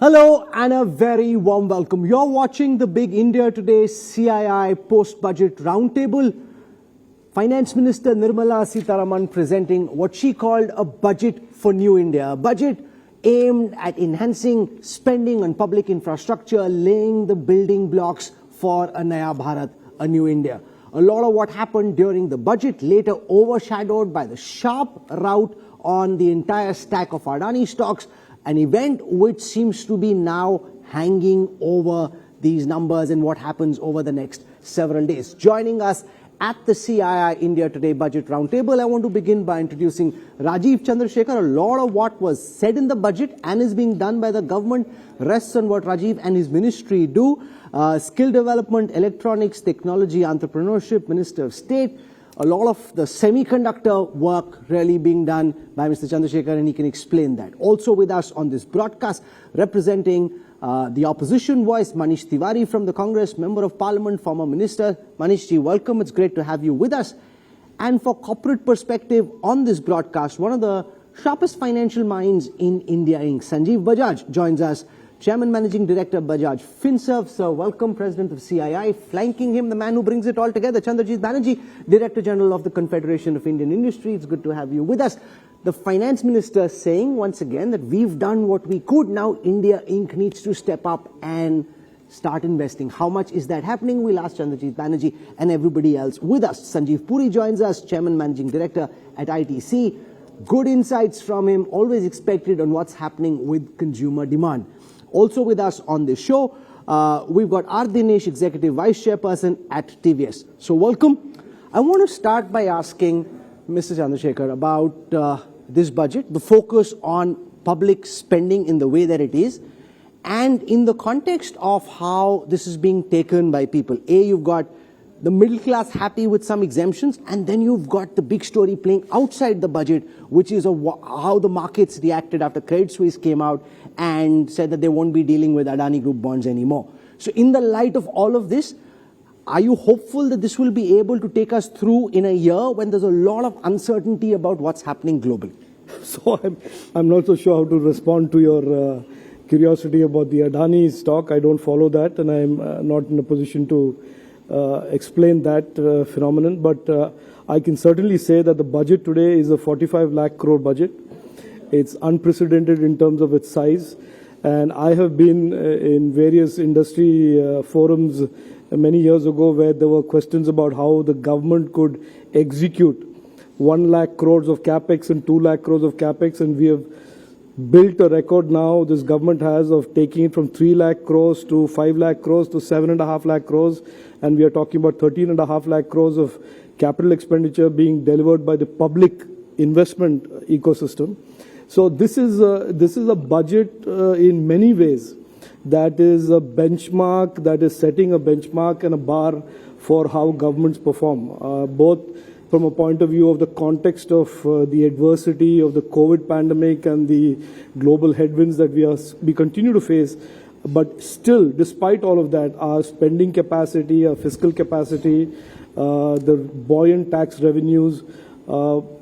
Hello and a very warm welcome. You're watching the Big India Today CII Post-Budget Roundtable. Finance Minister Nirmala Sitharaman presenting what she called a budget for New India. A budget aimed at enhancing spending on public infrastructure, laying the building blocks for a Naya Bharat, a New India. A lot of what happened during the budget later overshadowed by the sharp rout on the entire stack of Adani stocks, an event which seems to be now hanging over these numbers and what happens over the next several days. Joining us at the CII India Today Budget Roundtable, I want to begin by introducing Rajiv Chandrasekhar. A lot of what was said in the budget and is being done by the government rests on what Rajiv and his ministry do. Skill development, electronics, technology, entrepreneurship, Minister of State. A lot of the semiconductor work really being done by Mr. Chandrasekhar, and he can explain that. Also with us on this broadcast, representing the opposition voice, Manish Tiwari from the Congress, Member of Parliament, former Minister. Manish ji, welcome. It's great to have you with us. And for corporate perspective on this broadcast, one of the sharpest financial minds in India Inc., Sanjeev Bajaj, joins us. Chairman Managing Director, Bajaj FinServ. Sir, welcome. President of CII. Flanking him, the man who brings it all together, Chandrajit Banerjee, Director General of the Confederation of Indian Industry. It's good to have you with us. The Finance Minister saying once again that we've done what we could. Now India Inc. needs to step up and start investing. How much is that happening? We'll ask Chandrajit Banerjee and everybody else with us. Sanjeev Puri joins us, Chairman Managing Director at ITC. Good insights from him, always expected on what's happening with consumer demand. Also with us on this show, we've got R. Dinesh, Executive Vice Chairperson at TVS. So welcome. I want to start by asking Mr. Chandrasekhar about this budget, the focus on public spending in the way that it is, and in the context of how this is being taken by people. You've got the middle class happy with some exemptions, and then you've got the big story playing outside the budget, which is how the markets reacted after Credit Suisse came out and said that they won't be dealing with Adani Group bonds anymore. So in the light of all of this, are you hopeful that this will be able to take us through in a year when there's a lot of uncertainty about what's happening globally? So I'm not so sure how to respond to your curiosity about the Adani stock. I don't follow that, and I'm not in a position to explain that phenomenon. But I can certainly say that the budget today is a 45 lakh crore budget. It's unprecedented in terms of its size. And I have been in various industry forums many years ago where there were questions about how the government could execute 1 lakh crores of capex and 2 lakh crores of capex. And we have built a record now, this government has, of taking it from 3 lakh crores to 5 lakh crores to 7.5 lakh crores. And we are talking about 13.5 lakh crores of capital expenditure being delivered by the public investment ecosystem. So this is a budget in many ways that is a benchmark, that is setting a benchmark and a bar for how governments perform, both from a point of view of the context of the adversity of the COVID pandemic and the global headwinds that we continue to face. But still, despite all of that, our spending capacity, our fiscal capacity, the buoyant tax revenues,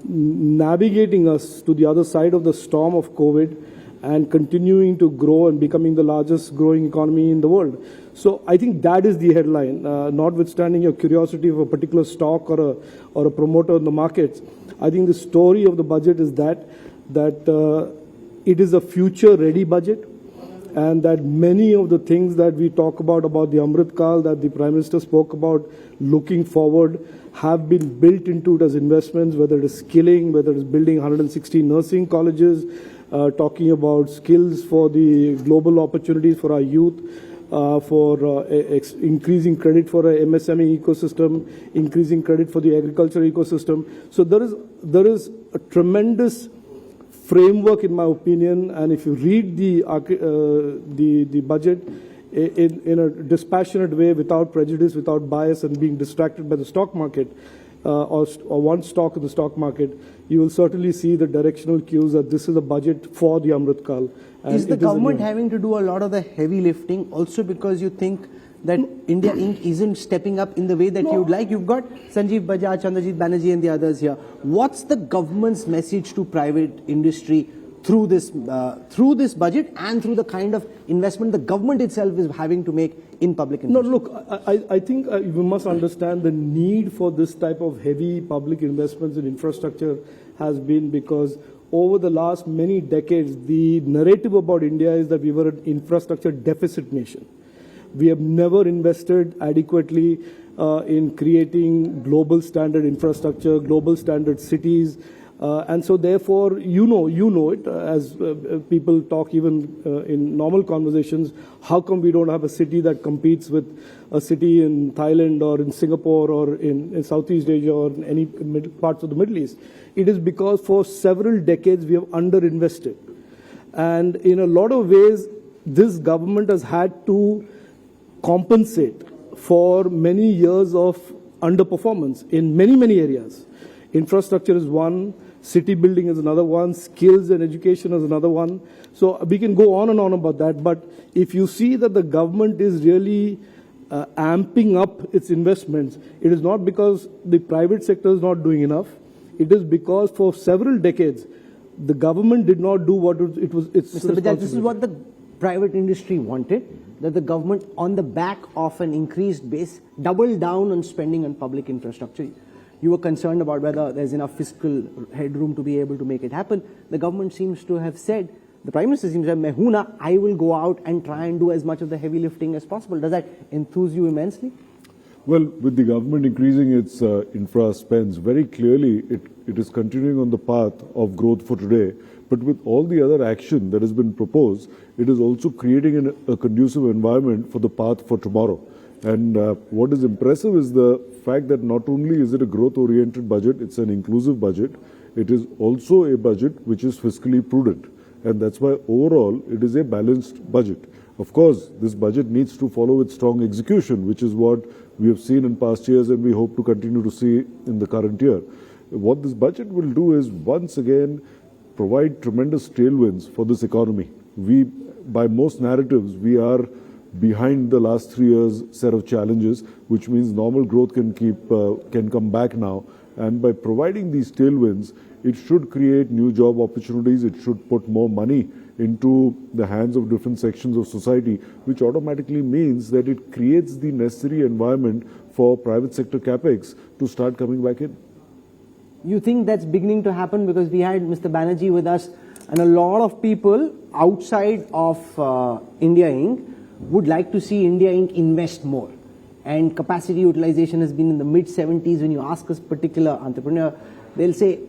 navigating us to the other side of the storm of COVID and continuing to grow and becoming the largest growing economy in the world. So I think that is the headline, notwithstanding your curiosity of a particular stock or a promoter in the markets. I think the story of the budget is that it is a future-ready budget, and that many of the things that we talk about the Amrit Kal that the Prime Minister spoke about looking forward have been built into it as investments, whether it is skilling, whether it is building 160 nursing colleges, talking about skills for the global opportunities for our youth, for increasing credit for a MSME ecosystem, increasing credit for the agriculture ecosystem. So there is a tremendous framework, in my opinion, and if you read the budget in a dispassionate way, without prejudice, without bias, and being distracted by the stock market or one stock in the stock market, you will certainly see the directional cues that this is a budget for the Amrit Kal. Is the government having to do a lot of the heavy lifting also because you think that India Inc. isn't stepping up in the way that you'd like? You've got Sanjeev Bajaj, Chandrajit Banerjee and the others here. What's the government's message to private industry through this budget and through the kind of investment the government itself is having to make in public No, infrastructure? look, I think we must understand the need for this type of heavy public investments in infrastructure has been because over the last many decades, the narrative about India is that we were an infrastructure deficit nation. We have never invested adequately in creating global standard infrastructure, global standard cities, and so therefore, you know it, as people talk even in normal conversations, how come we don't have a city that competes with a city in Thailand or in Singapore or in Southeast Asia or in any parts of the Middle East? It is because for several decades we have underinvested. And in a lot of ways, this government has had to compensate for many years of underperformance in many, many areas. Infrastructure is one, city building is another one, skills and education is another one. So we can go on and on about that. But if you see that the government is really amping up its investments, it is not because the private sector is not doing enough. It is because for several decades, the government did not do what it was its Mr. Bajaj, this is what the private industry wanted, that the government, on the back of an increased base, doubled down on spending on public infrastructure. You were concerned about whether there's enough fiscal headroom to be able to make it happen. The government seems to have said, the Prime Minister seems to have, Mehuna, I will go out and try and do as much of the heavy lifting as possible. Does that enthuse you immensely? Well, with the government increasing its infra spends, very clearly it is continuing on the path of growth for today. But with all the other action that has been proposed, it is also creating a conducive environment for the path for tomorrow. And what is impressive is the fact that not only is it a growth-oriented budget, it's an inclusive budget, it is also a budget which is fiscally prudent. And that's why overall it is a balanced budget. Of course, this budget needs to follow with strong execution, which is what we have seen in past years and we hope to continue to see in the current year. What this budget will do is once again provide tremendous tailwinds for this economy. We, by most narratives, we are behind the last 3 years set of challenges, which means normal growth can come back now. And by providing these tailwinds, it should create new job opportunities. It should put more money into the hands of different sections of society, which automatically means that it creates the necessary environment for private sector capex to start coming back in. You think that's beginning to happen? Because we had Mr. Banerjee with us, and a lot of people outside of India Inc. would like to see India Inc. invest more. And capacity utilization has been in the mid-70s. When you ask a particular entrepreneur, they'll say,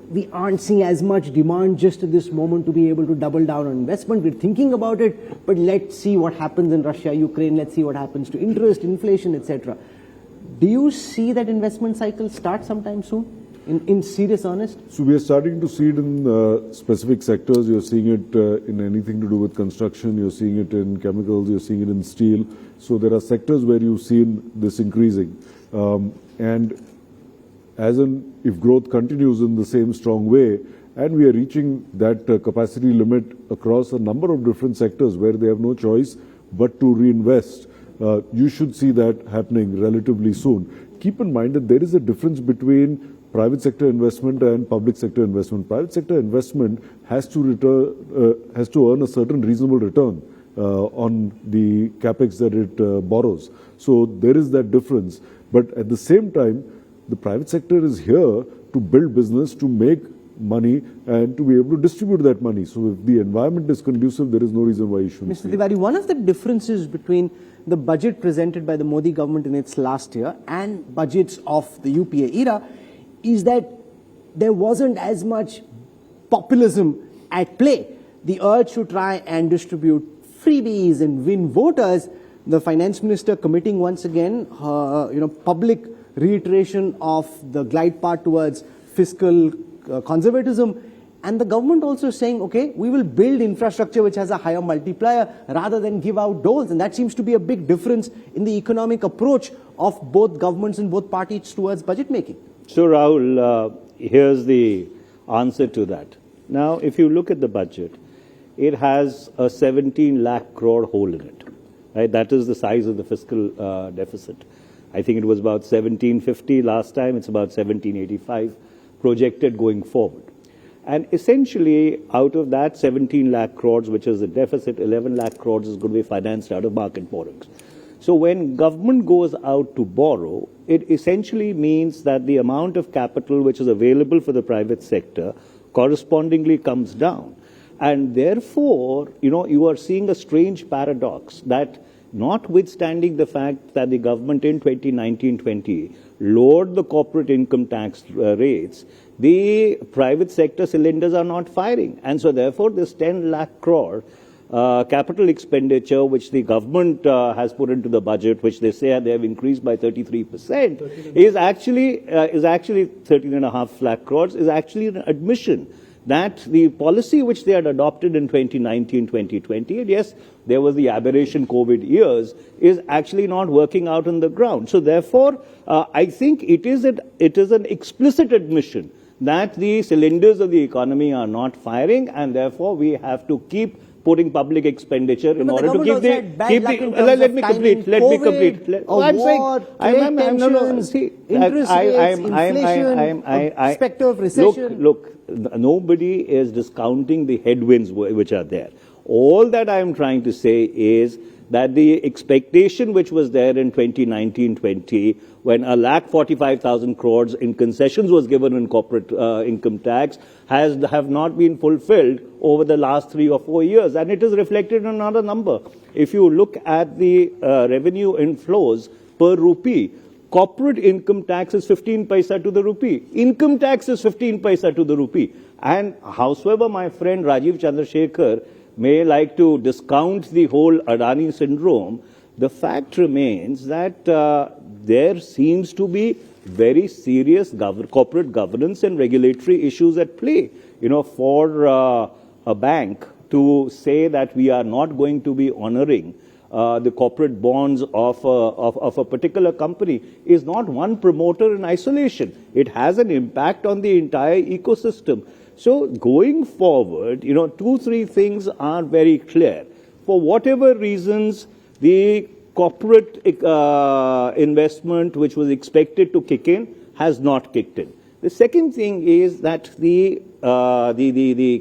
we aren't seeing as much demand just at this moment to be able to double down on investment. We're thinking about it, but let's see what happens in Russia, Ukraine, let's see what happens to interest, inflation, etc. Do you see that investment cycle start sometime soon? In serious earnest? So we are starting to see it in specific sectors. You're seeing it in anything to do with construction. You're seeing it in chemicals. You're seeing it in steel. So there are sectors where you've seen this increasing. And if growth continues in the same strong way, and we are reaching that capacity limit across a number of different sectors where they have no choice but to reinvest, you should see that happening relatively soon. Keep in mind that there is a difference between private sector investment and public sector investment. Private sector investment has to earn a certain reasonable return on the capex that it borrows. So there is that difference. But at the same time, the private sector is here to build business, to make money, and to be able to distribute that money. So if the environment is conducive, there is no reason why you shouldn't. Mr. Tiwari, one of the differences between the budget presented by the Modi government in its last year and budgets of the UPA era is that there wasn't as much populism at play. The urge to try and distribute freebies and win voters, the finance minister committing once again, public reiteration of the glide path towards fiscal conservatism, and the government also saying, okay, we will build infrastructure which has a higher multiplier rather than give out doles. And that seems to be a big difference in the economic approach of both governments and both parties towards budget making. So, Rahul, here's the answer to that. Now, if you look at the budget, it has a 17 lakh crore hole in it. Right? That is the size of the fiscal deficit. I think it was about 1750 last time. It's about 1785 projected going forward. And essentially, out of that 17 lakh crores, which is the deficit, 11 lakh crores is going to be financed out of market borrowings. So when government goes out to borrow, it essentially means that the amount of capital which is available for the private sector correspondingly comes down. And therefore, you are seeing a strange paradox that notwithstanding the fact that the government in 2019-20 lowered the corporate income tax rates, the private sector cylinders are not firing. And so therefore, this 10 lakh crore capital expenditure, which the government has put into the budget, which they say they have increased by 33%, is actually 13.5 lakh crores, is actually an admission that the policy which they had adopted in 2019-2020, and yes, there was the aberration COVID years, is actually not working out on the ground. So therefore, I think it is an explicit admission that the cylinders of the economy are not firing, and therefore we have to keep putting public expenditure in order to keep the. Let me complete. I'm saying, interest rates, inflation, perspective of recession. Look, nobody is discounting the headwinds which are there. All that I am trying to say is that the expectation which was there in 2019-20, when 1,45,000 crores in concessions was given in corporate income tax, have not been fulfilled over the last 3 or 4 years, and it is reflected in another number. If you look at the revenue inflows per rupee, corporate income tax is 15 paisa to the rupee. Income tax is 15 paisa to the rupee. And howsoever my friend Rajiv Chandrasekhar may like to discount the whole Adani syndrome, the fact remains that there seems to be very serious corporate governance and regulatory issues at play. For a bank to say that we are not going to be honoring the corporate bonds of a particular company is not one promoter in isolation. It has an impact on the entire ecosystem. So going forward, 2-3 things are very clear. For whatever reasons, the corporate investment which was expected to kick in has not kicked in. The second thing is that the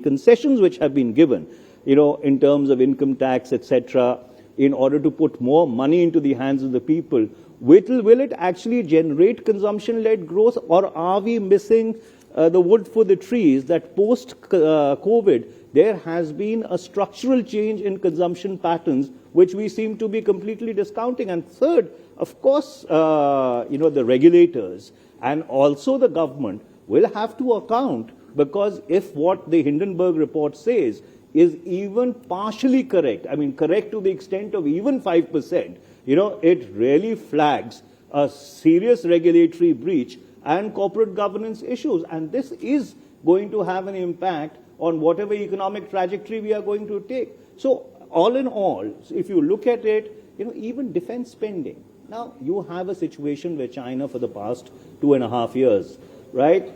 concessions which have been given, in terms of income tax, etc., in order to put more money into the hands of the people, will it actually generate consumption-led growth, or are we missing the wood for the trees that post-COVID, there has been a structural change in consumption patterns, which we seem to be completely discounting? And third, of course, the regulators and also the government will have to account, because if what the Hindenburg report says is even partially correct, correct to the extent of even 5%, it really flags a serious regulatory breach and corporate governance issues. And this is going to have an impact on whatever economic trajectory we are going to take. So all in all, if you look at it, even defense spending. Now, you have a situation where China for the past 2.5 years, right,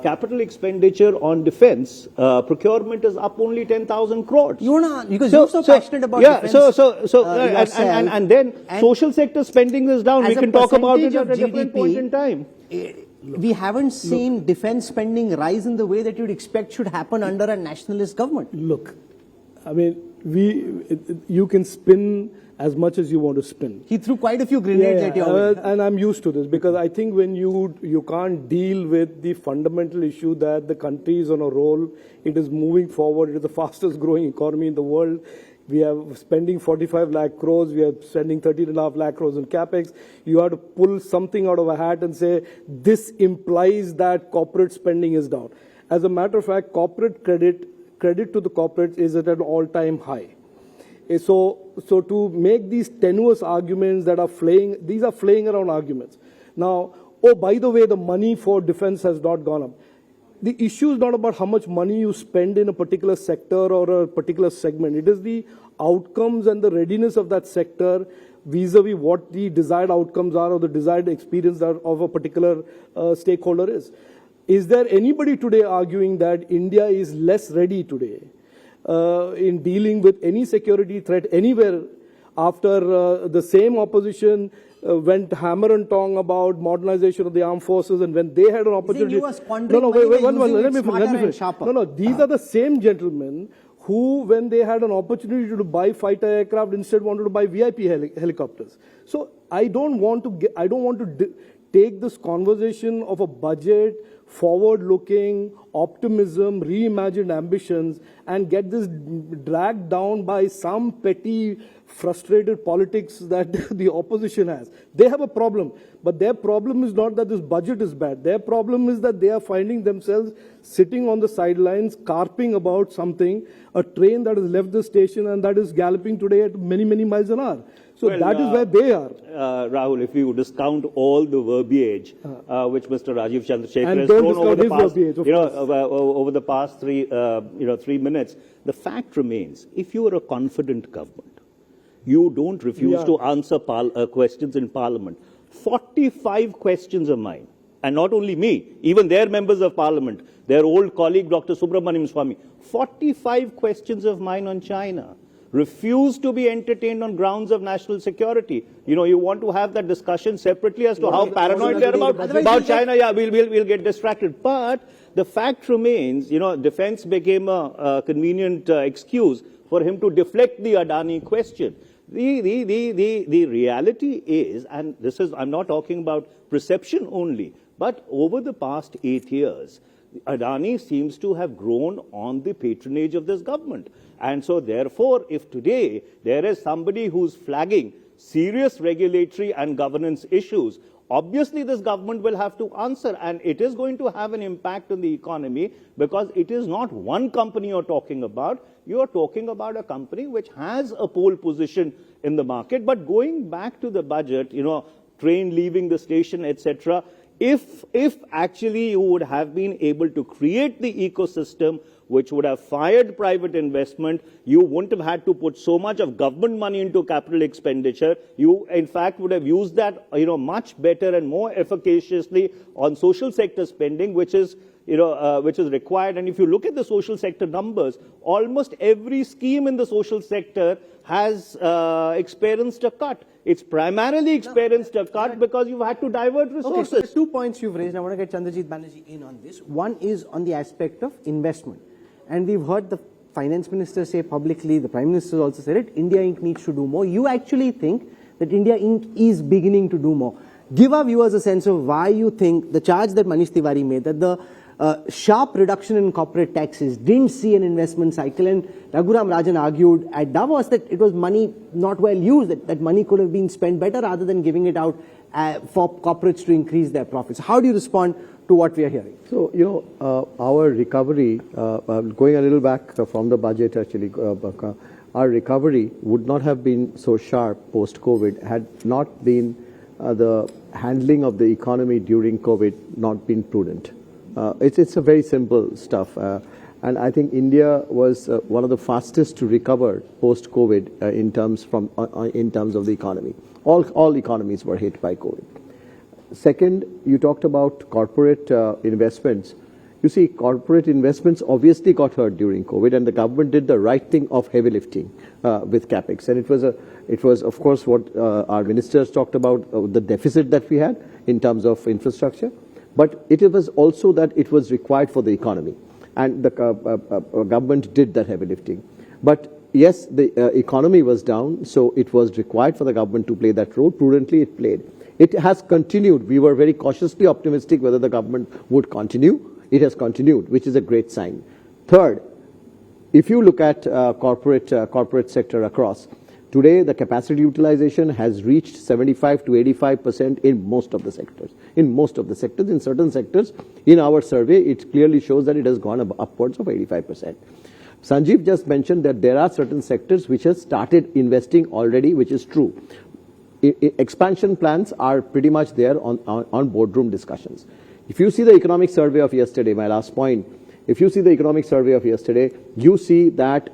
capital expenditure on defense procurement is up only 10,000 crores. You're not, because you're so passionate about defense. And then social sector spending is down. We can talk about it at a different point in time. We haven't seen defense spending rise in the way that you'd expect should happen under a nationalist government. Look, you can spin as much as you want to spin. He threw quite a few grenades at you. And I'm used to this, because I think when you can't deal with the fundamental issue that the country is on a roll, it is moving forward, it is the fastest growing economy in the world. We are spending 45 lakh crores, we are spending 13.5 lakh crores in capex. You have to pull something out of a hat and say, this implies that corporate spending is down. As a matter of fact, corporate credit to the corporates is at an all-time high. So to make these tenuous arguments that are these are flaying around arguments. Now, oh, by the way, the money for defense has not gone up. The issue is not about how much money you spend in a particular sector or a particular segment. It is the outcomes and the readiness of that sector vis-a-vis what the desired outcomes are or the desired experience of a particular stakeholder is. Is there anybody today arguing that India is less ready today in dealing with any security threat anywhere after the same opposition went hammer and tong about modernization of the armed forces, and when they had an opportunity. You are squandering money, wait, using let it me smarter and finish. sharper. No, these are the same gentlemen who, when they had an opportunity to buy fighter aircraft, instead wanted to buy VIP helicopters. So I don't want to take this conversation of a budget, forward-looking, optimism, reimagined ambitions, and get this dragged down by some petty, frustrated politics that the opposition has. They have a problem, but their problem is not that this budget is bad. Their problem is that they are finding themselves sitting on the sidelines, carping about something, a train that has left the station and that is galloping today at many, many miles an hour. So that is where they are. Rahul, if you discount all the verbiage which Mr. Rajiv Chandrasekhar And has don't thrown over the discount his past, verbiage, over the past 3 minutes, the fact remains: if you are a confident government, you don't refuse to answer questions in Parliament. 45 questions of mine, and not only me, even their members of Parliament, their old colleague Dr. Subramaniam Swamy, 45 questions of mine on China refuse to be entertained on grounds of national security. You want to have that discussion separately as to how paranoid they are about China. Yeah, we'll get distracted. But the fact remains, defense became a convenient excuse for him to deflect the Adani question. The reality is, and this is, I'm not talking about perception only, but over the past 8 years, Adani seems to have grown on the patronage of this government. And so therefore, if today there is somebody who's flagging serious regulatory and governance issues, obviously this government will have to answer, and it is going to have an impact on the economy, because it is not one company you're talking about. You're talking about a company which has a pole position in the market. But going back to the budget, train leaving the station, etc., if actually you would have been able to create the ecosystem which would have fired private investment, you wouldn't have had to put so much of government money into capital expenditure. You, in fact, would have used that, much better and more efficaciously on social sector spending, which is required. And if you look at the social sector numbers, almost every scheme in the social sector has experienced a cut. It's primarily experienced a cut because you've had to divert resources. Okay, so 2 points you've raised. I want to get Chandrajit Banerjee in on this. One is on the aspect of investment. And we've heard the finance minister say publicly, the prime minister also said it, India Inc. needs to do more. You actually think that India Inc. is beginning to do more. Give our viewers a sense of why you think the charge that Manish Tiwari made, that the sharp reduction in corporate taxes didn't see an investment cycle, and Raghuram Rajan argued at Davos that it was money not well used, that money could have been spent better rather than giving it out for corporates to increase their profits. How do you respond to what we are hearing? So, our recovery, going a little back from the budget actually, our recovery would not have been so sharp post-COVID had not been the handling of the economy during COVID not been prudent. It's a very simple stuff. And I think India was one of the fastest to recover post-COVID in terms of the economy. All economies were hit by COVID. Second, you talked about corporate investments. You see, corporate investments obviously got hurt during COVID, and the government did the right thing of heavy lifting with capex. And it was of course what our ministers talked about, the deficit that we had in terms of infrastructure. But it was also that it was required for the economy, and the government did that heavy lifting. But yes, the economy was down, so it was required for the government to play that role. Prudently, it played. It has continued. We were very cautiously optimistic whether the government would continue. It has continued, which is a great sign. Third, if you look at corporate sector across, today the capacity utilization has reached 75 to 85% in most of the sectors. In certain sectors, in our survey, it clearly shows that it has gone upwards of 85%. Sanjeev just mentioned that there are certain sectors which have started investing already, which is true. Expansion plans are pretty much there on boardroom discussions. If you see the economic survey of yesterday, my last point, if you see the economic survey of yesterday, you see that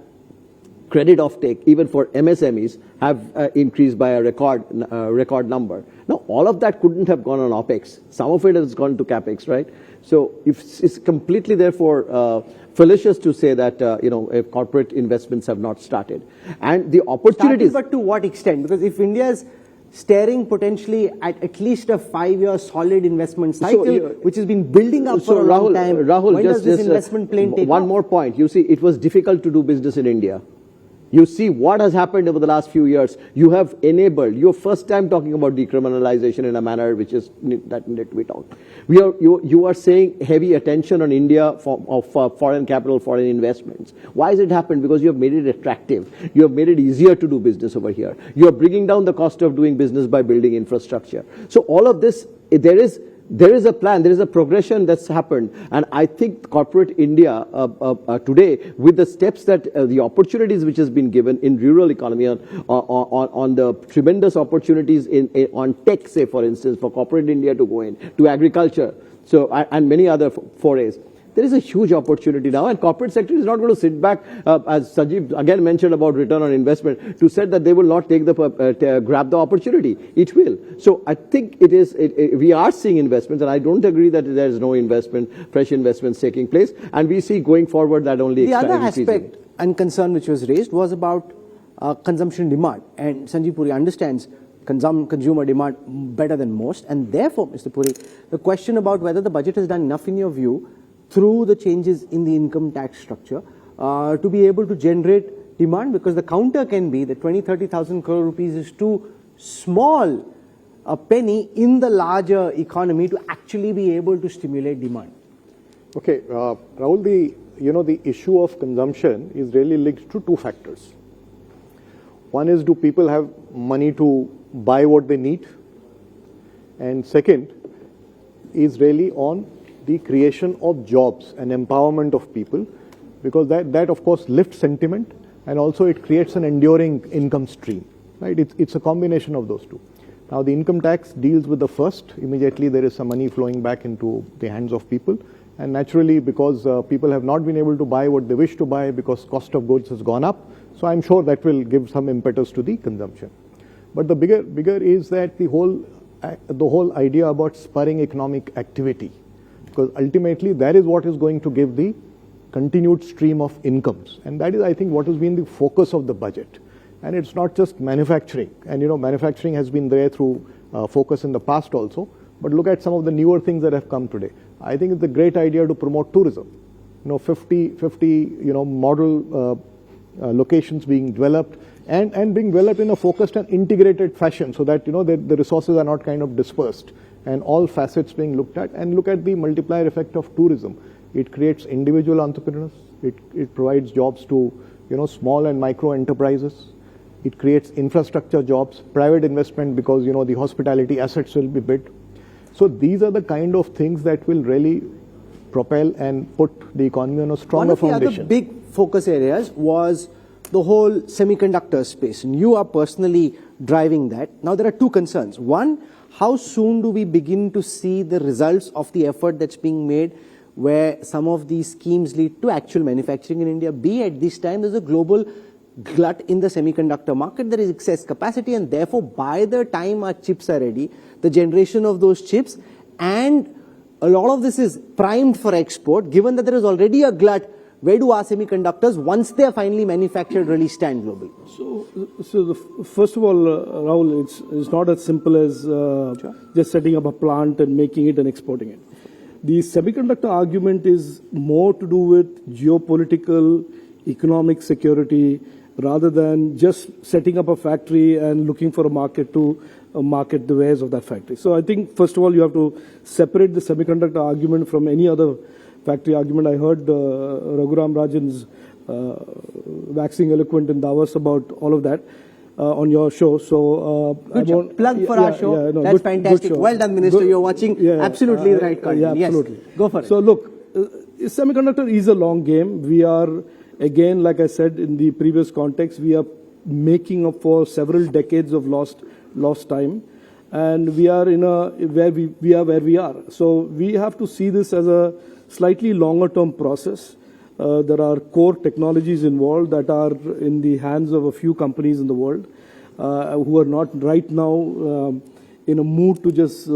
credit offtake, even for MSMEs, have increased by a record number. Now, all of that couldn't have gone on OPEX. Some of it has gone to CAPEX, right? So it's completely, therefore, fallacious to say that, if corporate investments have not started. And the opportunities... But to what extent? Because if India is staring potentially at least a 5-year solid investment cycle, which has been building up for a long time, Rahul, when does this investment plane take one off? more point. You see, it was difficult to do business in India. You see what has happened over the last few years. You have enabled, you're first time talking about decriminalization in a manner which is that needed to be talked. You are saying heavy attention on India of foreign capital, foreign investments. Why has it happened? Because you have made it attractive. You have made it easier to do business over here. You are bringing down the cost of doing business by building infrastructure. So all of this, there is a plan, there is a progression that's happened, and I think corporate India today, with the steps that the opportunities which has been given in rural economy, on the tremendous opportunities on tech, say for instance, for corporate India to go in, to agriculture, so and many other forays. There is a huge opportunity now, and corporate sector is not going to sit back, as Sanjeev again mentioned about return on investment, to say that they will not take grab the opportunity. It will. So I think we are seeing investments, and I don't agree that there is no investment, fresh investments taking place, and we see going forward that only the other aspect and concern which was raised was about consumption demand, and Sanjeev Puri understands consumer demand better than most, and therefore, Mr. Puri, the question about whether the budget has done enough in your view through the changes in the income tax structure to be able to generate demand, because the counter can be that 20,000-30,000 crore rupees is too small a penny in the larger economy to actually be able to stimulate demand. Okay, Rahul, the issue of consumption is really linked to two factors. One is, do people have money to buy what they need? And second is really on the creation of jobs and empowerment of people, because that of course lifts sentiment, and also it creates an enduring income stream, right? It's a combination of those two. Now the income tax deals with the first. Immediately there is some money flowing back into the hands of people, and naturally, because people have not been able to buy what they wish to buy because cost of goods has gone up, so I'm sure that will give some impetus to the consumption. But the bigger is that the whole idea about spurring economic activity, because ultimately that is what is going to give the continued stream of incomes, and that is, I think, what has been the focus of the budget. And it's not just manufacturing, and manufacturing has been there through focus in the past also, but look at some of the newer things that have come today. I think it's a great idea to promote tourism. 50 model locations being developed, and being developed in a focused and integrated fashion, so that the resources are not kind of dispersed, and all facets being looked at. And look at the multiplier effect of tourism. It creates individual entrepreneurs. It provides jobs to small and micro enterprises. It creates infrastructure jobs, private investment, because the hospitality assets will be built. So these are the kind of things that will really propel and put the economy on a stronger foundation. One of the other big focus areas was the whole semiconductor space, and you are personally driving that. Now there are two concerns. One, how soon do we begin to see the results of the effort that's being made, where some of these schemes lead to actual manufacturing in India? B, at this time there's a global glut in the semiconductor market, there is excess capacity, and therefore by the time our chips are ready, the generation of those chips, and a lot of this is primed for export, given that there is already a glut, where do our semiconductors, once they are finally manufactured, really stand globally? So first of all, Rahul, it's not as simple as just setting up a plant and making it and exporting it. The semiconductor argument is more to do with geopolitical, economic security, rather than just setting up a factory and looking for a market to market the wares of that factory. So I think, first of all, you have to separate the semiconductor argument from any other factory argument. I heard Raghuram Rajan's waxing eloquent in Davos about all of that on your show. So good job. Plug for our show. That's fantastic. Good show. Well done, Minister. You're watching absolutely the right content. Yeah, absolutely. Yes. Go for it. So look, semiconductor is a long game. We are, again, like I said in the previous context, we are making up for several decades of lost time, and we are where we are. So we have to see this as a slightly longer term process. There are core technologies involved that are in the hands of a few companies in the world who are not right now in a mood to just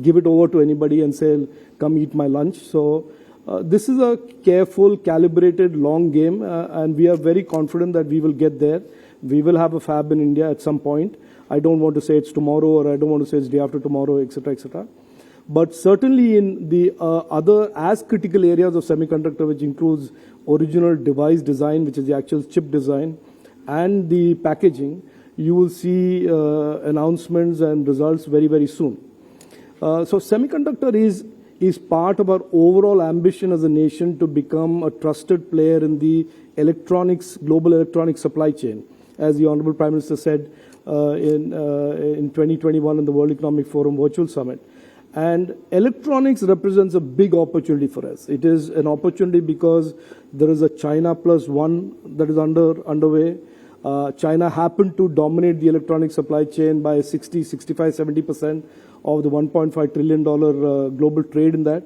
give it over to anybody and say, come eat my lunch. So this is a careful, calibrated, long game, and we are very confident that we will get there. We will have a fab in India at some point. I don't want to say it's tomorrow, or I don't want to say it's day after tomorrow, etc., etc. But certainly in the other as critical areas of semiconductor, which includes original device design, which is the actual chip design, and the packaging, you will see announcements and results very, very soon. So semiconductor is part of our overall ambition as a nation to become a trusted player in the electronics, global electronics supply chain, as the Honorable Prime Minister said in 2021 in the World Economic Forum Virtual Summit. And electronics represents a big opportunity for us. It is an opportunity because there is a China plus one that is underway. China happened to dominate the electronic supply chain by 60, 65, 70% of the $1.5 trillion global trade in that.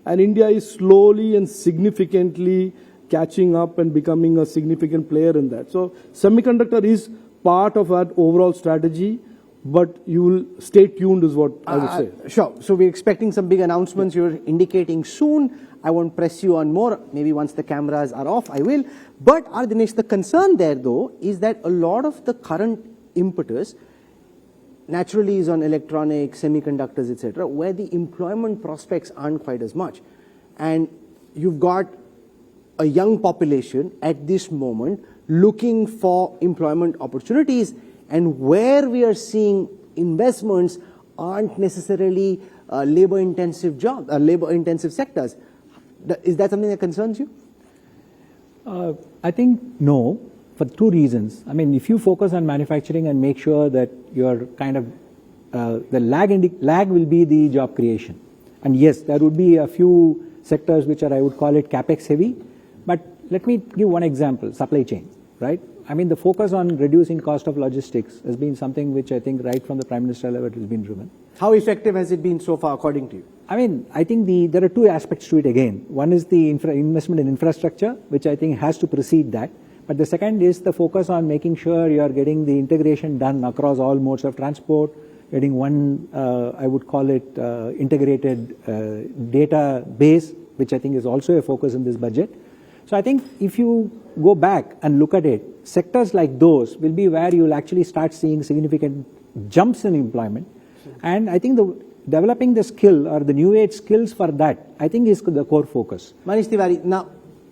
And India is slowly and significantly catching up and becoming a significant player in that. So semiconductor is part of that overall strategy, but you will stay tuned is what I would say. Sure. So we're expecting some big announcements you're indicating soon. I won't press you on more. Maybe once the cameras are off, I will. But Dinesh, the concern there though is that a lot of the current impetus naturally is on electronics, semiconductors, etc., where the employment prospects aren't quite as much. And you've got a young population at this moment looking for employment opportunities, and where we are seeing investments aren't necessarily labor-intensive jobs, labor-intensive sectors. Is that something that concerns you? I think no, for two reasons. I mean, if you focus on manufacturing and make sure that you're kind of, the lag will be the job creation. And yes, there would be a few sectors which are, I would call it capex heavy, but let me give one example, supply chain, right? I mean, the focus on reducing cost of logistics has been something which I think right from the Prime Minister level has been driven. How effective has it been so far, according to you? I mean, I think there are two aspects to it again. One is the investment in infrastructure, which I think has to precede that. But the second is the focus on making sure you are getting the integration done across all modes of transport, getting one, I would call it integrated data base, which I think is also a focus in this budget. So I think if you go back and look at it, sectors like those will be where you will actually start seeing significant jumps in employment. And I think developing the skill or the new age skills for that, I think is the core focus. Manish Tiwari, now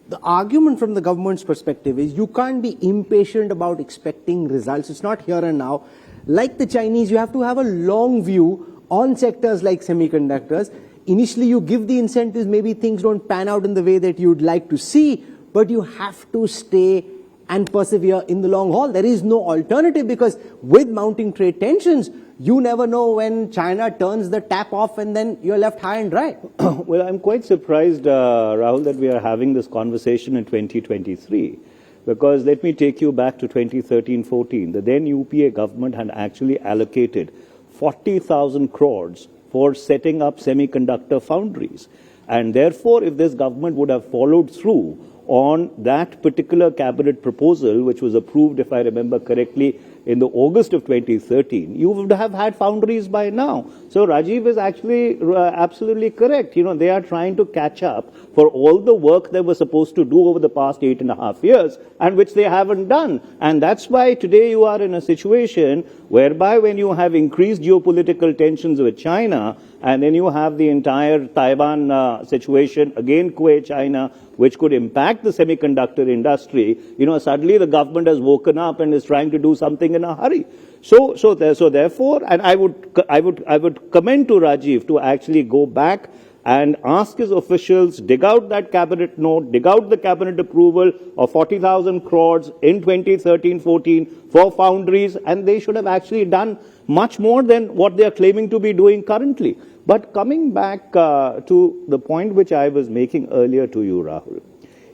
the argument from the government's perspective is you can't be impatient about expecting results. It's not here and now. Like the Chinese, you have to have a long view on sectors like semiconductors. Initially, you give the incentives, maybe things don't pan out in the way that you'd like to see, but you have to stay and persevere in the long haul. There is no alternative, because with mounting trade tensions, you never know when China turns the tap off and then you're left high and dry. Well, I'm quite surprised, Rahul, that we are having this conversation in 2023. Because let me take you back to 2013-14. The then UPA government had actually allocated 40,000 crores for setting up semiconductor foundries. And therefore, if this government would have followed through on that particular cabinet proposal, which was approved, if I remember correctly, in the August of 2013, you would have had foundries by now. So Rajiv is actually absolutely correct. You know, they are trying to catch up for all the work they were supposed to do over the past 8.5 years, and which they haven't done. And that's why today you are in a situation whereby when you have increased geopolitical tensions with China, and then you have the entire Taiwan situation, again Kuwait, China, which could impact the semiconductor industry, you know, suddenly the government has woken up and is trying to do something in a hurry. So therefore, and I would commend to Rajiv to actually go back and ask his officials, dig out that cabinet note, dig out the cabinet approval of 40,000 crores in 2013-14 for foundries, and they should have actually done much more than what they are claiming to be doing currently. But coming back to the point which I was making earlier to you, Rahul,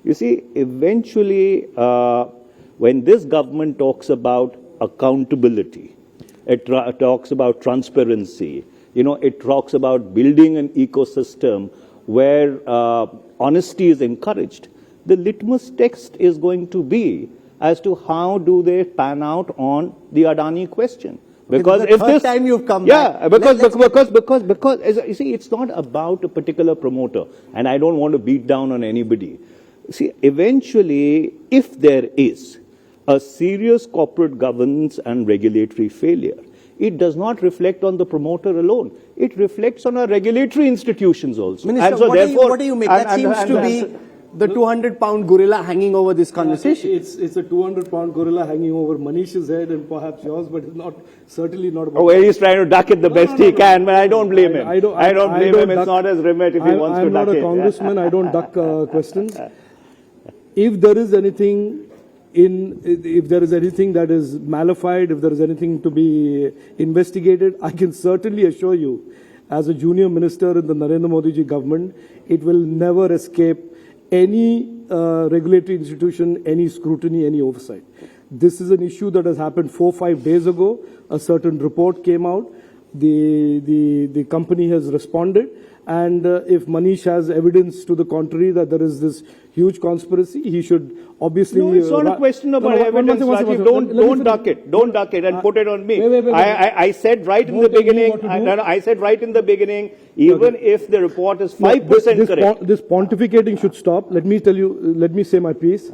you see, eventually, when this government talks about accountability, it talks about transparency, you know, it talks about building an ecosystem where honesty is encouraged. the litmus test is going to be as to how do they pan out on the Adani question. Because this is the third time you've come back. Yeah, because as you see, it's not about a particular promoter, and I don't want to beat down on anybody. See, eventually, if there is a serious corporate governance and regulatory failure, it does not reflect on the promoter alone. It reflects on our regulatory institutions also. Minister, and so what do you make? That seems to be the 200-pound gorilla hanging over this conversation. It's a 200-pound gorilla hanging over Manish's head and perhaps yours, but it's not, certainly not about... Oh, well, he's trying to duck it the best he can, but I don't blame him. I don't blame him. It's not as remit if he wants to duck it. I'm not a congressman. I don't duck questions. If there is anything if there is anything that is malified, if there is anything to be investigated, I can certainly assure you, as a junior minister in the Narendra Modi ji government, it will never escape any regulatory institution, any scrutiny, any oversight. This is an issue that has happened 4 or 5 days ago. A certain report came out. The company has responded. And if Manish has evidence to the contrary that there is this huge conspiracy, he should obviously... No, it's not a question about evidence, Rajiv. Don't duck it. Don't duck it and put it on me. I said right in the beginning, I said right in the beginning, even if the report is 5% correct. This pontificating should stop. Let me tell you, let me say my piece.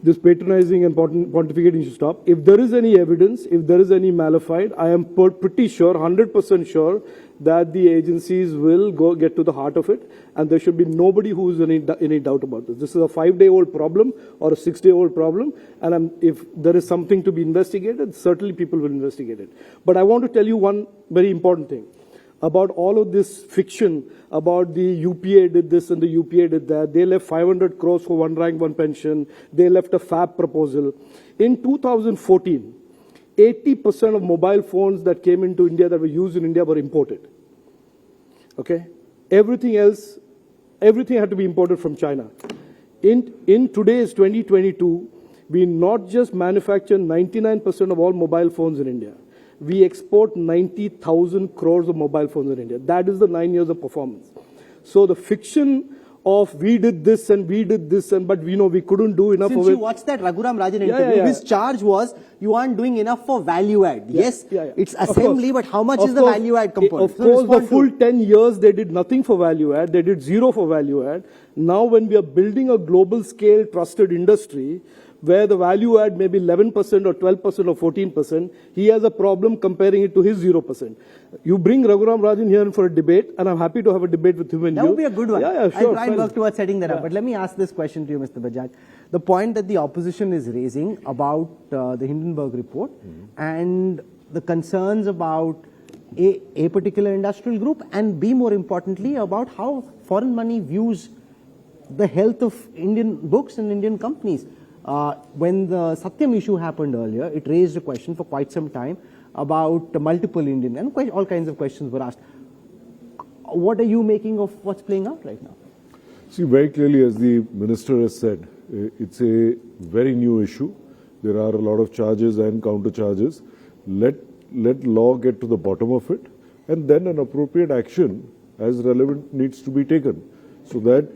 This patronizing and pontificating should stop. If there is any evidence, if there is any malified, I am pretty sure, 100% sure, that the agencies will get to the heart of it, and there should be nobody who is any doubt about this. This is a 5-day-old problem or a 6-day-old problem, and if there is something to be investigated, certainly people will investigate it. But I want to tell you one very important thing about all of this fiction about the UPA did this and the UPA did that. They left 500 crores for one rank, one pension. They left a FAB proposal. In 2014, 80% of mobile phones that came into India, that were used in India, were imported. Okay? Everything else, everything had to be imported from China. In today's 2022, we not just manufacture 99% of all mobile phones in India. We export 90,000 crores of mobile phones in India. That is the 9 years of performance. So the fiction of we did this and we did this, and but we couldn't do enough. Since you watched that Raghuram Rajan interview, his charge was you aren't doing enough for value add. Yes, it's assembly, but how much is the value add component? Of course, the full 10 years they did nothing for value add. They did zero for value add. Now when we are building a global scale trusted industry, where the value add may be 11% or 12% or 14%, he has a problem comparing it to his 0%. You bring Raghuram Rajan here for a debate, and I'm happy to have a debate with him and you. That would be a good one. Yeah, sure. I'll try and work towards setting that up. But let me ask this question to you, Mr. Bajaj. The point that the opposition is raising about the Hindenburg report and the concerns about A, particular industrial group, and B, more importantly, about how foreign money views the health of Indian books and Indian companies. When the Satyam issue happened earlier, it raised a question for quite some time about multiple Indian, and all kinds of questions were asked. What are you making of what's playing out right now? See, very clearly, as the minister has said, it's a very new issue. There are a lot of charges and counter charges. Let law get to the bottom of it, and then an appropriate action as relevant needs to be taken. So that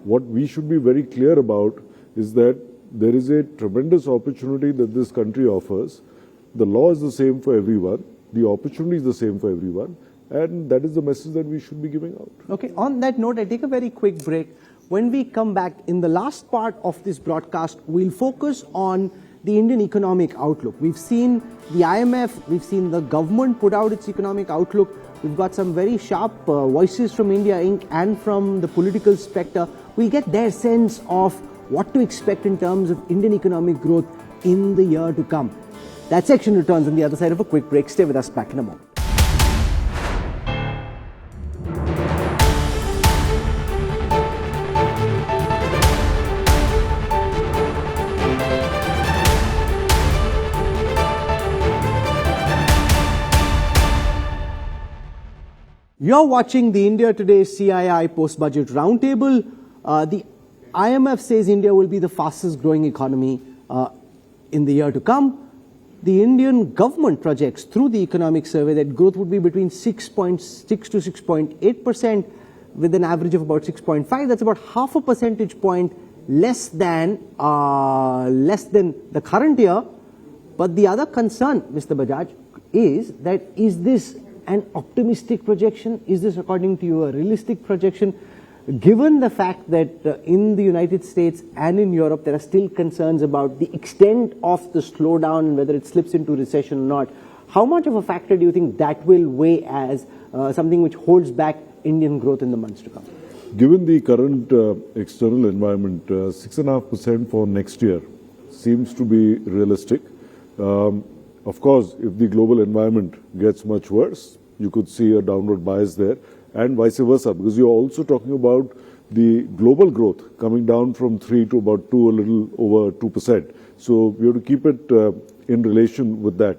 what we should be very clear about is that there is a tremendous opportunity that this country offers. The law is the same for everyone. The opportunity is the same for everyone. And that is the message that we should be giving out. Okay, on that note, I take a very quick break. When we come back, in the last part of this broadcast, we'll focus on the Indian economic outlook. We've seen the IMF, we've seen the government put out its economic outlook. We've got some very sharp voices from India Inc. and from the political spectre. We'll get their sense of what to expect in terms of Indian economic growth in the year to come. That section returns on the other side of a quick break. Stay with us, back in a moment. You're watching the India Today CII Post-Budget Roundtable. The IMF says India will be the fastest growing economy in the year to come. The Indian government projects through the economic survey that growth would be between 6.6 to 6.8% with an average of about 6.5. That's about half a percentage point less than the current year. But the other concern, Mr. Bajaj, is that is this an optimistic projection? Is this, according to you, a realistic projection? Given the fact that in the United States and in Europe there are still concerns about the extent of the slowdown and whether it slips into recession or not, how much of a factor do you think that will weigh as something which holds back Indian growth in the months to come? Given the current external environment, 6.5% for next year seems to be realistic. Of course, if the global environment gets much worse, you could see a downward bias there, and vice versa, because you're also talking about the global growth coming down from 3 to about 2, a little over 2%. So we have to keep it in relation with that.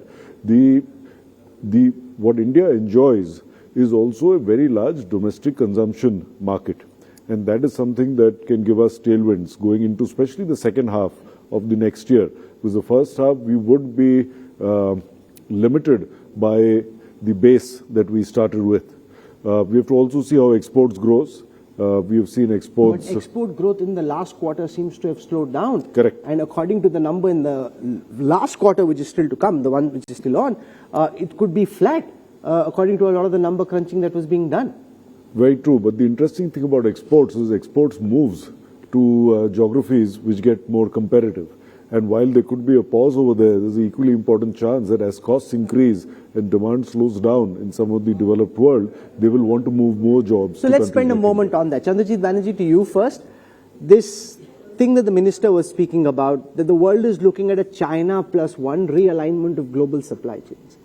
What India enjoys is also a very large domestic consumption market, and that is something that can give us tailwinds going into especially the second half of the next year, because the first half we would be limited by the base that we started with. We have to also see how exports grows. We have seen exports. But export growth in the last quarter seems to have slowed down. Correct. And according to the number in the last quarter, which is still to come, the one which is still on, it could be flat, according to a lot of the number crunching that was being done. Very true. But the interesting thing about exports is exports moves to geographies which get more competitive. And while there could be a pause over there, there's an equally important chance that as costs increase and demand slows down in some of the developed world, they will want to move more jobs. So let's spend a moment on that. Chandrajit Banerjee, to you first. This thing that the minister was speaking about, that the world is looking at a China +1 realignment of global supply chains.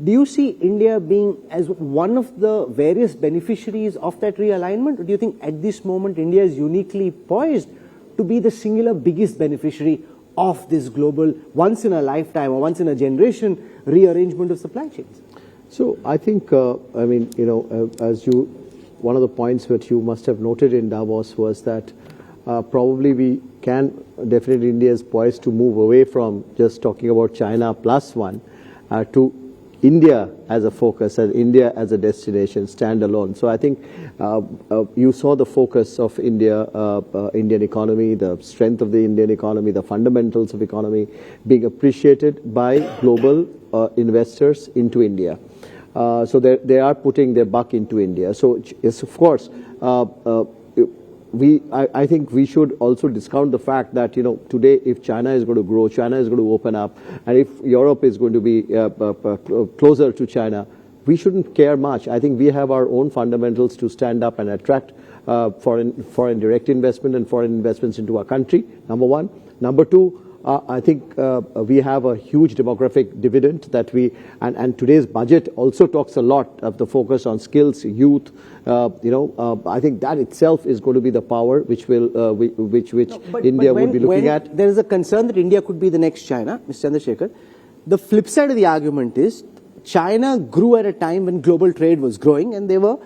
Do you see India being as one of the various beneficiaries of that realignment? Or do you think at this moment India is uniquely poised to be the singular biggest beneficiary of this global, once in a lifetime or once in a generation, rearrangement of supply chains? So I think, one of the points that you must have noted in Davos was that probably we can, definitely India is poised to move away from just talking about China +1 to India as a focus, and India as a destination, standalone. So I think you saw the focus of India, Indian economy, the strength of the Indian economy, the fundamentals of economy being appreciated by global investors into India. So they are putting their buck into India. So yes, of course, I think we should also discount the fact that, today if China is going to grow, China is going to open up, and if Europe is going to be closer to China, we shouldn't care much. I think we have our own fundamentals to stand up and attract foreign direct investment and foreign investments into our country, number one. Number two, I think we have a huge demographic dividend that and today's budget also talks a lot of the focus on skills, youth. I think that itself is going to be the power which India would be looking at. There is a concern that India could be the next China, Mr. Chandrasekhar. The flip side of the argument is China grew at a time when global trade was growing and they were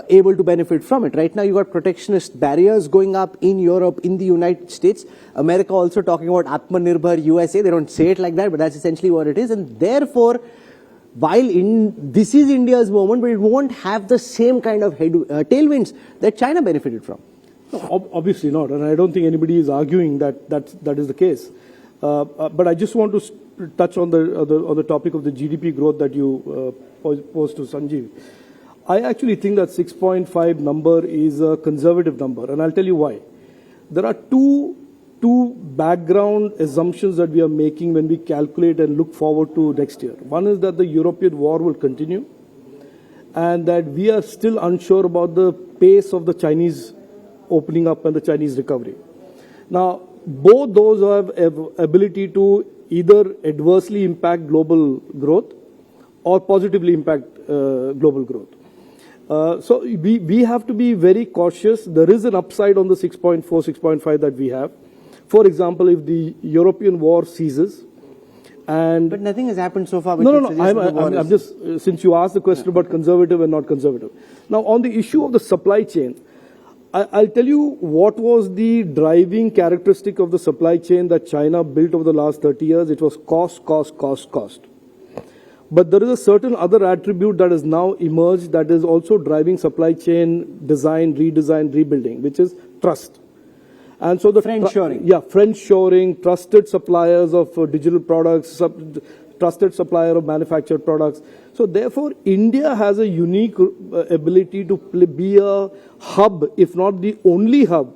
able to benefit from it. Right now you've got protectionist barriers going up in Europe, in the United States. America also talking about Atmanirbhar USA. They don't say it like that, but that's essentially what it is. And therefore, while this is India's moment, but it won't have the same kind of tailwinds that China benefited from. No, obviously not, and I don't think anybody is arguing that is the case. But I just want to touch on the topic of the GDP growth that you posed to Sanjeev. I actually think that 6.5 number is a conservative number, and I'll tell you why. There are two background assumptions that we are making when we calculate and look forward to next year. One is that the European war will continue, and that we are still unsure about the pace of the Chinese opening up and the Chinese recovery. Now, both those have ability to either adversely impact global growth or positively impact global growth. So we have to be very cautious. There is an upside on the 6.4, 6.5 that we have. For example, if the European war ceases, but nothing has happened so far. No. I'm just, since you asked the question about conservative and not conservative. Now, on the issue of the supply chain, I'll tell you what was the driving characteristic of the supply chain that China built over the last 30 years. It was cost. But there is a certain other attribute that has now emerged that is also driving supply chain design, redesign, rebuilding, which is trust. And so the Friendshoring. friendshoring, trusted suppliers of digital products, trusted supplier of manufactured products. So therefore, India has a unique ability to be a hub, if not the only hub.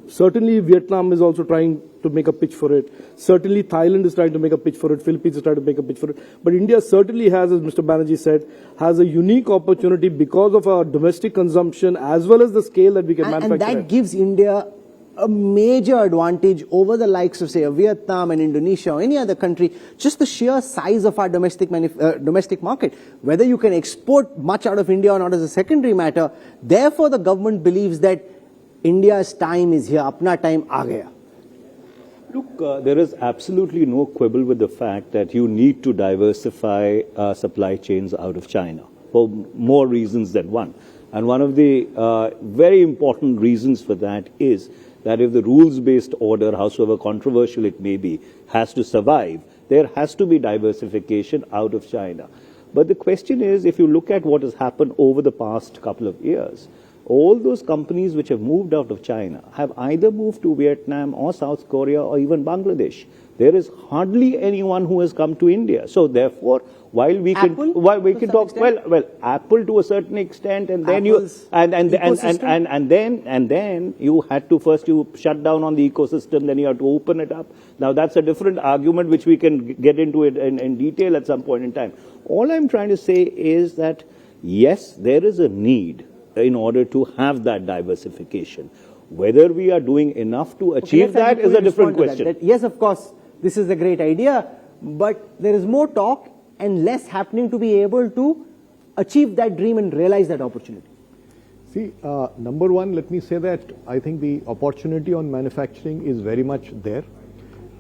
Certainly, Vietnam is also trying to make a pitch for it. Certainly, Thailand is trying to make a pitch for it. Philippines is trying to make a pitch for it. But India certainly has, as Mr. Banerjee said, has a unique opportunity because of our domestic consumption as well as the scale that we can manufacture. And that gives India a major advantage over the likes of, say, a Vietnam and Indonesia or any other country, just the sheer size of our domestic market. Whether you can export much out of India or not is a secondary matter. Therefore, the government believes that India's time is here, apna time aa gaya. Look, there is absolutely no quibble with the fact that you need to diversify supply chains out of China for more reasons than one. And one of the very important reasons for that is that if the rules-based order, howsoever controversial it may be, has to survive, there has to be diversification out of China. But the question is, if you look at what has happened over the past couple of years, all those companies which have moved out of China have either moved to Vietnam or South Korea or even Bangladesh. There is hardly anyone who has come to India. So therefore, while we can talk, well, Apple to a certain extent, and then Apple's then you had to first you shut down on the ecosystem, then you have to open it up. Now that's a different argument which we can get into it in detail at some point in time. All I'm trying to say is that yes, there is a need in order to have that diversification. Whether we are doing enough to achieve that is a different question. That yes, of course, this is a great idea, but there is more talk and less happening to be able to achieve that dream and realize that opportunity. See, number one, let me say that I think the opportunity on manufacturing is very much there,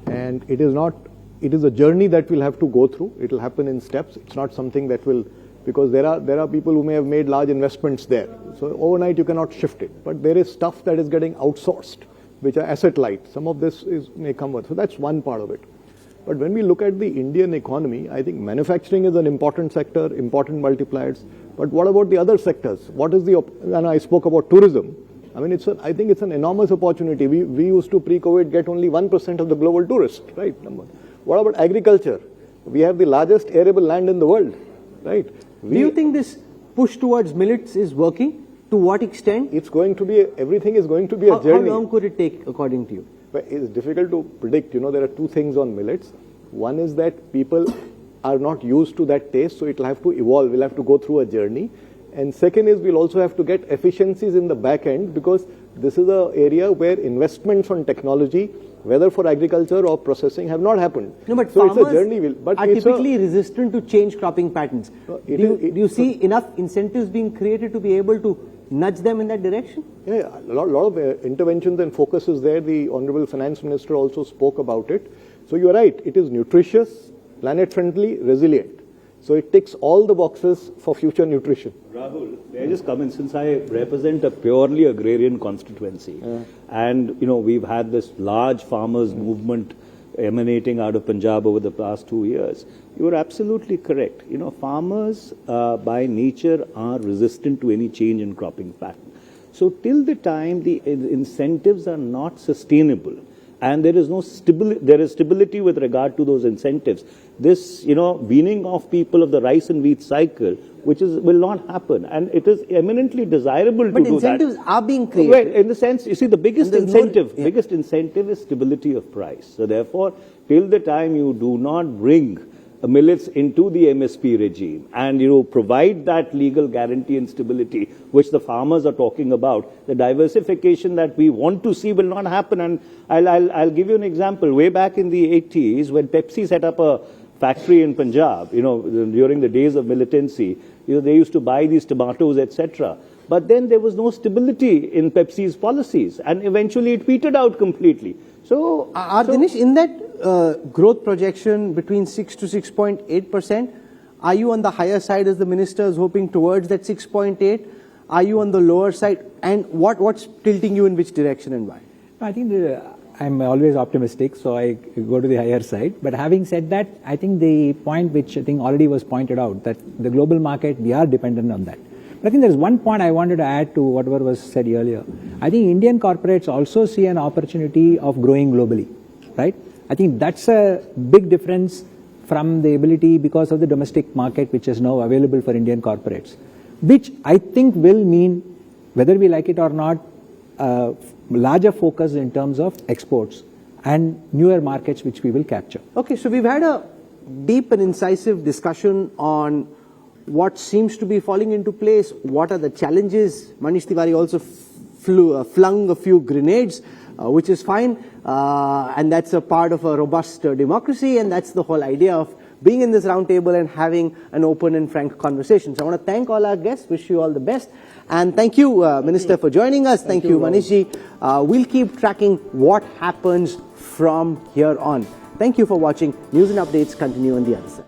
and it is a journey that we'll have to go through. It will happen in steps. It's not something that will, because there are people who may have made large investments there. So overnight you cannot shift it. But there is stuff that is getting outsourced, which are asset light. Some of this may come with. So that's one part of it. But when we look at the Indian economy, I think manufacturing is an important sector, important multipliers. But what about the other sectors? What is and I spoke about tourism. I mean, I think it's an enormous opportunity. We used to pre-COVID get only 1% of the global tourists, right? What about agriculture? We have the largest arable land in the world, right? Do you think this push towards millets is working? To what extent? It's going to be, everything is going to be a journey. How long could it take, according to you? But it's difficult to predict. There are two things on millets. One is that people are not used to that taste, so it'll have to evolve. We'll have to go through a journey. And second is we'll also have to get efficiencies in the back end, because this is an area where investments on technology, whether for agriculture or processing, have not happened. No, but so farmers it's a journey. But are typically resistant to change cropping patterns. Do you see enough incentives being created to be able to nudge them in that direction? Yeah, a lot of interventions and focus is there. The Honorable Finance Minister also spoke about it. So you're right, it is nutritious, planet-friendly, resilient. So it ticks all the boxes for future nutrition. Rahul, may I just come in, since I represent a purely agrarian constituency, and we've had this large farmers movement emanating out of Punjab over the past 2 years. You are absolutely correct. Farmers by nature are resistant to any change in cropping pattern. So till the time the incentives are not sustainable, and there is no stability with regard to those incentives, this weaning off people of the rice and wheat cycle, which will not happen, and it is eminently desirable to do that. But incentives are being created. Well, in the sense, you see, the biggest incentive is stability of price. So therefore, till the time you do not bring millets into the MSP regime and provide that legal guarantee and stability which the farmers are talking about, the diversification that we want to see will not happen. And I'll give you an example. Way back in the 80s, when Pepsi set up a factory in Punjab, during the days of militancy, they used to buy these tomatoes, etc. But then there was no stability in Pepsi's policies, and eventually it petered out completely. So, Dinesh, in that growth projection between 6 to 6.8%, are you on the higher side as the minister is hoping towards that 6.8? Are you on the lower side? And what's tilting you in which direction and why? I think I'm always optimistic, so I go to the higher side. But having said that, I think the point which I think already was pointed out, that the global market, we are dependent on that. I think there's one point I wanted to add to whatever was said earlier. I think Indian corporates also see an opportunity of growing globally, right? I think that's a big difference from the ability because of the domestic market which is now available for Indian corporates, which I think will mean, whether we like it or not, larger focus in terms of exports and newer markets which we will capture. Okay, so we've had a deep and incisive discussion on what seems to be falling into place, what are the challenges. Manish Tiwari also flung a few grenades, which is fine, and that's a part of a robust democracy, and that's the whole idea of being in this round table and having an open and frank conversation. So I want to thank all our guests, wish you all the best, and thank you, Minister, for joining us. Thank you, Manishji. We'll keep tracking what happens from here on. Thank you for watching. News and updates continue on the other side.